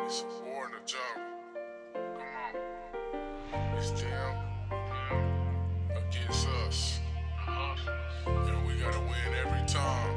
It's a war in the jungle. Come on. It's them against us. And we gotta win every time.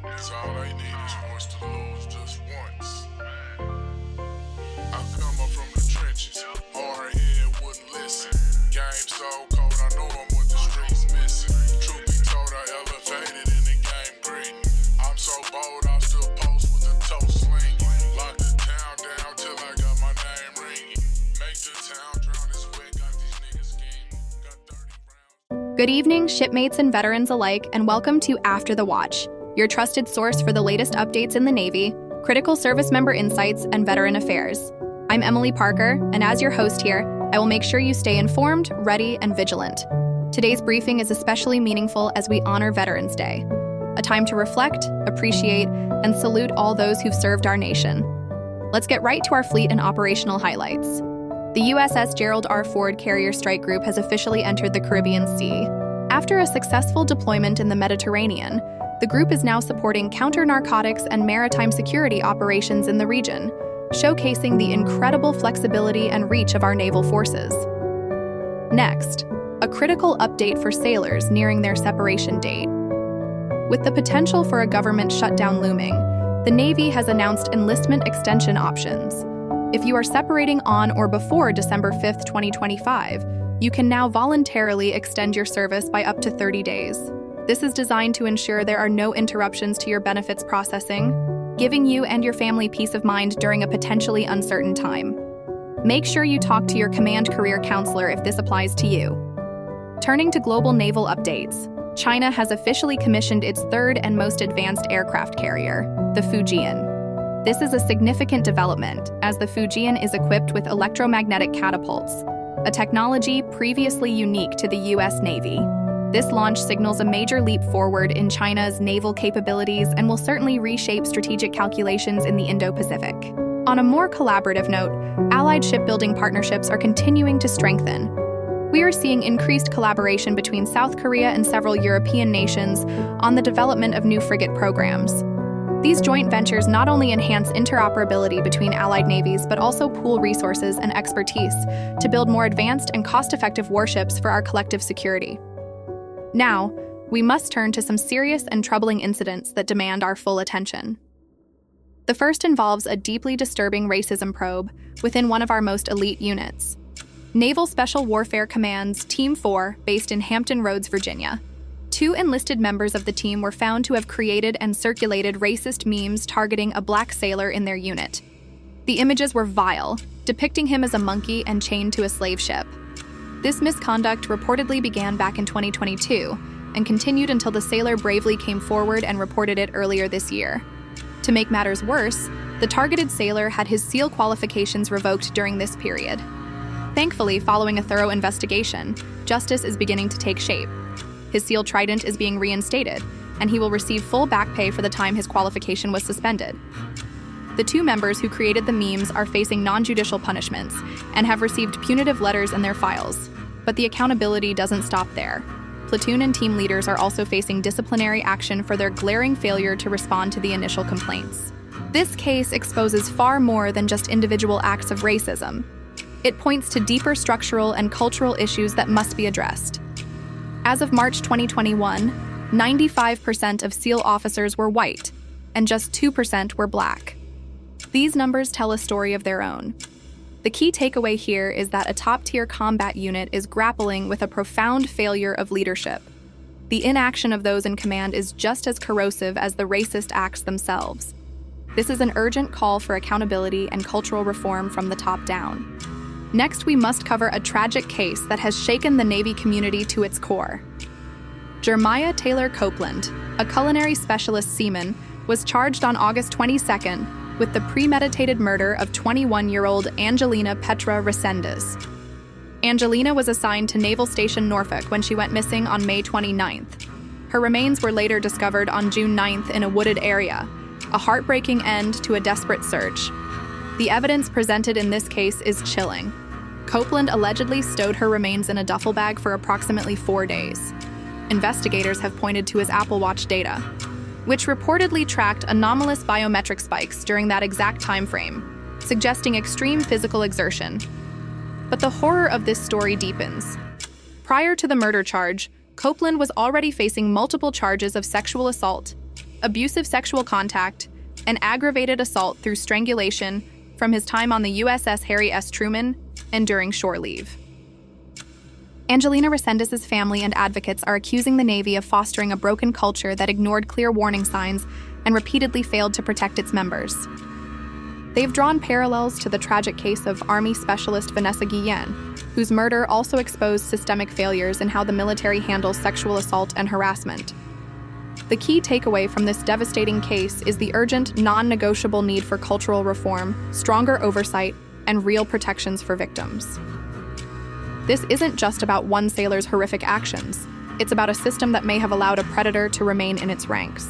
That's all they need is for us to lose just once. I come up from the trenches. Hard head wouldn't listen. Game so cold, I know I'm what the streets missing. Truth be told, I elevated in the game greeting. I'm so bold, I still post with a toe sling. Lock the town down till I got my name ringing. Make the town drown this way, got these niggas scheming. Got 30 rounds. Good evening, shipmates and veterans alike, and welcome to After the Watch, your trusted source for the latest updates in the Navy, critical service member insights, and veteran affairs. I'm Emily Parker, and as your host here, I will make sure you stay informed, ready, and vigilant. Today's briefing is especially meaningful as we honor Veterans Day, a time to reflect, appreciate, and salute all those who've served our nation. Let's get right to our fleet and operational highlights. The USS Gerald R. Ford Carrier Strike Group has officially entered the Caribbean Sea. After a successful deployment in the Mediterranean, the group is now supporting counter-narcotics and maritime security operations in the region, showcasing the incredible flexibility and reach of our naval forces. Next, a critical update for sailors nearing their separation date. With the potential for a government shutdown looming, the Navy has announced enlistment extension options. If you are separating on or before December 5, 2025, you can now voluntarily extend your service by up to 30 days. This is designed to ensure there are no interruptions to your benefits processing, giving you and your family peace of mind during a potentially uncertain time. Make sure you talk to your command career counselor if this applies to you. Turning to global naval updates, China has officially commissioned its third and most advanced aircraft carrier, the Fujian. This is a significant development, as the Fujian is equipped with electromagnetic catapults, a technology previously unique to the U.S. Navy. This launch signals a major leap forward in China's naval capabilities and will certainly reshape strategic calculations in the Indo-Pacific. On a more collaborative note, allied shipbuilding partnerships are continuing to strengthen. We are seeing increased collaboration between South Korea and several European nations on the development of new frigate programs. These joint ventures not only enhance interoperability between allied navies, but also pool resources and expertise to build more advanced and cost-effective warships for our collective security. Now, we must turn to some serious and troubling incidents that demand our full attention. The first involves a deeply disturbing racism probe within one of our most elite units. Naval Special Warfare Command's Team 4, based in Hampton Roads, Virginia. 2 enlisted members of the team were found to have created and circulated racist memes targeting a black sailor in their unit. The images were vile, depicting him as a monkey and chained to a slave ship. This misconduct reportedly began back in 2022 and continued until the sailor bravely came forward and reported it earlier this year. To make matters worse, the targeted sailor had his SEAL qualifications revoked during this period. Thankfully, following a thorough investigation, justice is beginning to take shape. His SEAL trident is being reinstated, and he will receive full back pay for the time his qualification was suspended. The 2 members who created the memes are facing non-judicial punishments and have received punitive letters in their files. But the accountability doesn't stop there. Platoon and team leaders are also facing disciplinary action for their glaring failure to respond to the initial complaints. This case exposes far more than just individual acts of racism. It points to deeper structural and cultural issues that must be addressed. As of March 2021, 95% of SEAL officers were white, and just 2% were black. These numbers tell a story of their own. The key takeaway here is that a top-tier combat unit is grappling with a profound failure of leadership. The inaction of those in command is just as corrosive as the racist acts themselves. This is an urgent call for accountability and cultural reform from the top down. Next, we must cover a tragic case that has shaken the Navy community to its core. Jeremiah Taylor Copeland, a culinary specialist seaman, was charged on August 22nd with the premeditated murder of 21-year-old Angelina Petra Resendez. Angelina was assigned to Naval Station Norfolk when she went missing on May 29th. Her remains were later discovered on June 9th in a wooded area, a heartbreaking end to a desperate search. The evidence presented in this case is chilling. Copeland allegedly stowed her remains in a duffel bag for approximately 4 days. Investigators have pointed to his Apple Watch data, which reportedly tracked anomalous biometric spikes during that exact time frame, suggesting extreme physical exertion. But the horror of this story deepens. Prior to the murder charge, Copeland was already facing multiple charges of sexual assault, abusive sexual contact, and aggravated assault through strangulation from his time on the USS Harry S. Truman and during shore leave. Angelina Resendez's family and advocates are accusing the Navy of fostering a broken culture that ignored clear warning signs and repeatedly failed to protect its members. They've drawn parallels to the tragic case of Army Specialist Vanessa Guillen, whose murder also exposed systemic failures in how the military handles sexual assault and harassment. The key takeaway from this devastating case is the urgent, non-negotiable need for cultural reform, stronger oversight, and real protections for victims. This isn't just about one sailor's horrific actions. It's about a system that may have allowed a predator to remain in its ranks.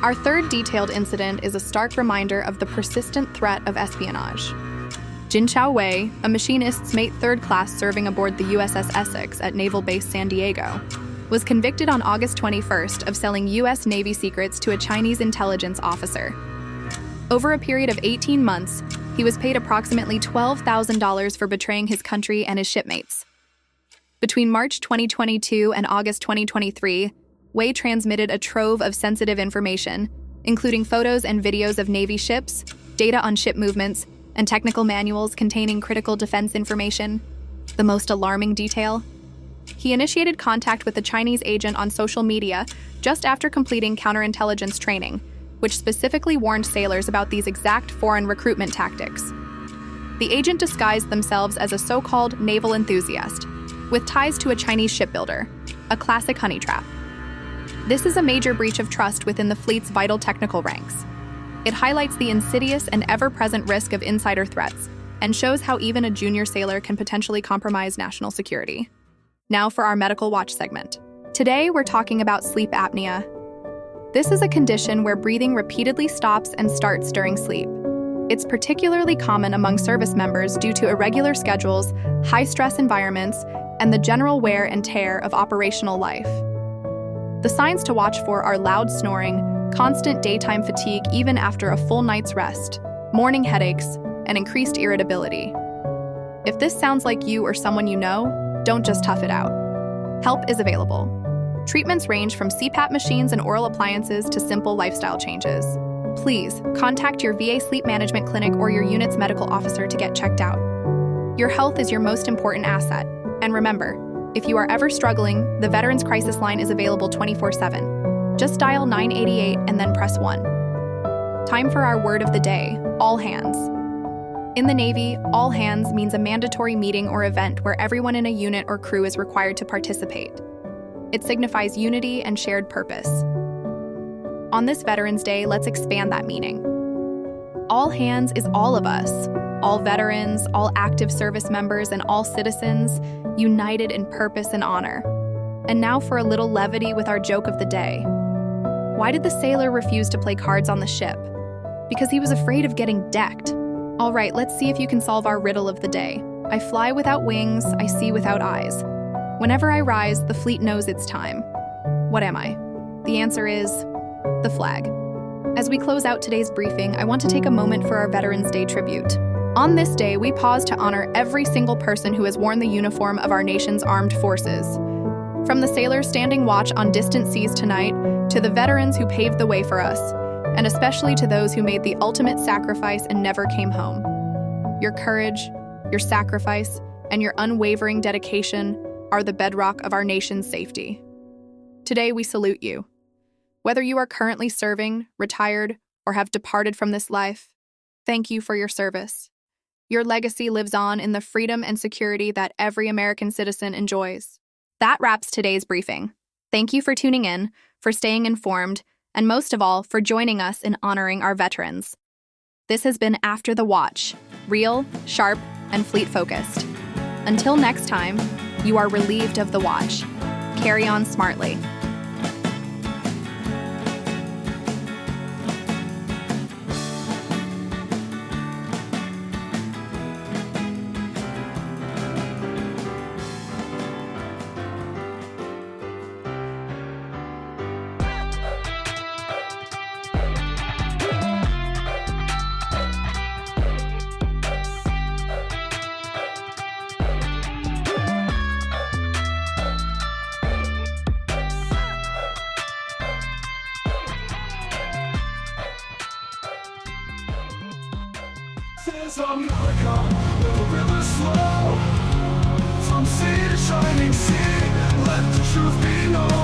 Our third detailed incident is a stark reminder of the persistent threat of espionage. Jin Chao Wei, a machinist's mate third class serving aboard the USS Essex at Naval Base San Diego, was convicted on August 21st of selling U.S. Navy secrets to a Chinese intelligence officer. Over a period of 18 months, he was paid approximately $12,000 for betraying his country and his shipmates. Between March 2022 and August 2023, Wei transmitted a trove of sensitive information, including photos and videos of Navy ships, data on ship movements, and technical manuals containing critical defense information. The most alarming detail? He initiated contact with the Chinese agent on social media just after completing counterintelligence training, which specifically warned sailors about these exact foreign recruitment tactics. The agent disguised themselves as a so-called naval enthusiast, with ties to a Chinese shipbuilder, a classic honey trap. This is a major breach of trust within the fleet's vital technical ranks. It highlights the insidious and ever-present risk of insider threats, and shows how even a junior sailor can potentially compromise national security. Now for our Medical Watch segment. Today, we're talking about sleep apnea. This is a condition where breathing repeatedly stops and starts during sleep. It's particularly common among service members due to irregular schedules, high-stress environments, and the general wear and tear of operational life. The signs to watch for are loud snoring, constant daytime fatigue even after a full night's rest, morning headaches, and increased irritability. If this sounds like you or someone you know, don't just tough it out. Help is available. Treatments range from CPAP machines and oral appliances to simple lifestyle changes. Please contact your VA sleep management clinic or your unit's medical officer to get checked out. Your health is your most important asset. And remember, if you are ever struggling, the Veterans Crisis Line is available 24/7. Just dial 988 and then press 1. Time for our word of the day, all hands. In the Navy, all hands means a mandatory meeting or event where everyone in a unit or crew is required to participate. It signifies unity and shared purpose. On this Veterans Day, let's expand that meaning. All hands is all of us, all veterans, all active service members, and all citizens, united in purpose and honor. And now for a little levity with our joke of the day. Why did the sailor refuse to play cards on the ship? Because he was afraid of getting decked. All right, let's see if you can solve our riddle of the day. I fly without wings, I see without eyes. Whenever I rise, the fleet knows it's time. What am I? The answer is the flag. As we close out today's briefing, I want to take a moment for our Veterans Day tribute. On this day, we pause to honor every single person who has worn the uniform of our nation's armed forces. From the sailors standing watch on distant seas tonight, to the veterans who paved the way for us, and especially to those who made the ultimate sacrifice and never came home. Your courage, your sacrifice, and your unwavering dedication are the bedrock of our nation's safety. Today, we salute you. Whether you are currently serving, retired, or have departed from this life, thank you for your service. Your legacy lives on in the freedom and security that every American citizen enjoys. That wraps today's briefing. Thank you for tuning in, for staying informed, and most of all, for joining us in honoring our veterans. This has been After the Watch, real, sharp, and fleet-focused. Until next time, you are relieved of the watch. Carry on smartly. This is America, where the rivers flow from sea to shining sea. Let the truth be known.